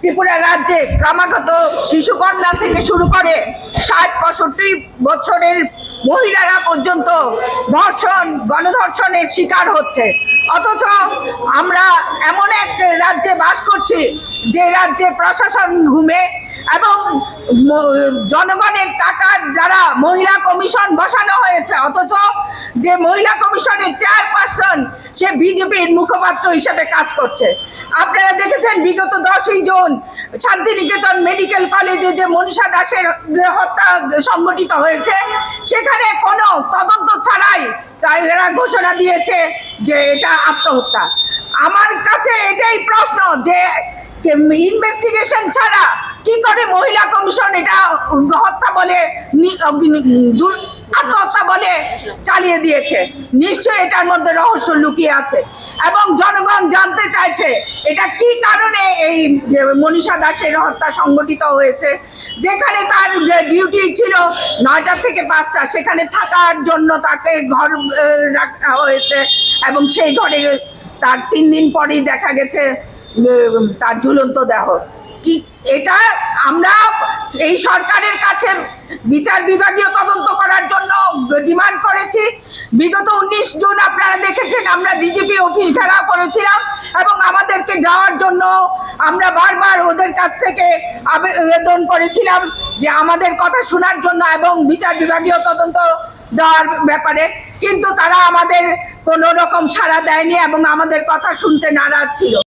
ত্রিপুরা রাজ্যে ক্রমাগত শিশুকন্যা থেকে শুরু করে ৬০-৬৫ বছরের মহিলারা পর্যন্ত ধর্ষণ, গণধর্ষণের শিকার হচ্ছে। অথচ আমরা এমন এক রাজ্যে বাস করছি যে রাজ্যে প্রশাসন ঘুমে এবং জনগণের টাকার দ্বারা মহিলা কমিশন বসানো হয়েছে। অথচ যে মহিলা কমিশনের চেয়ারপারসন সে বিজেপির মুখপাত্র হিসেবে কাজ করছে। আপনারা দেখেছেন বিগত 10ই জুন শান্তিনিকেতন মেডিকেল কলেজে যে মনীষা দাসের হত্যা সংঘটিত হয়েছে, সেখানে কোনো তদন্ত ছাড়াই তারা ঘোষণা দিয়েছে যে এটা আত্মহত্যা। আমার কাছে এটাই প্রশ্ন যে ইনভেস্টিগেশন ছাড়া কি করে মহিলা কমিশন এটা হত্যা বলে আত্মহত্যা বলে চালিয়ে দিয়েছে? নিশ্চয়ই এটার মধ্যে রহস্য লুকিয়ে আছে এবং জনগণ জানতে চাইছে এটা কি কারণে এই মনীষা দাসের হত্যা সংঘটিত হয়েছে। যেখানে তার ডিউটি ছিল 9টা থেকে 5টা, সেখানে থাকার জন্য তাকে ঘর রাখা হয়েছে এবং সেই ঘরে তার 3 দিন পরেই দেখা গেছে তার ঝুলন্ত দেহ। এটা আমরা এই সরকারের কাছে বিচার বিভাগীয় তদন্ত করার জন্য ডিমান্ড করেছি। বিগত 19 জুন আপনারা দেখেছেন আমরা ডিজিপি অফিস ঘেরাও করেছিলাম এবং আমাদেরকে যাওয়ার জন্য আমরা বারবার ওদের কাছ থেকে আবেদন করেছিলাম যে আমাদের কথা শোনার জন্য এবং বিচার বিভাগীয় তদন্ত দেওয়ার ব্যাপারে, কিন্তু তারা আমাদের কোনো রকম সাড়া দেয়নি এবং আমাদের কথা শুনতে নারাজ ছিল।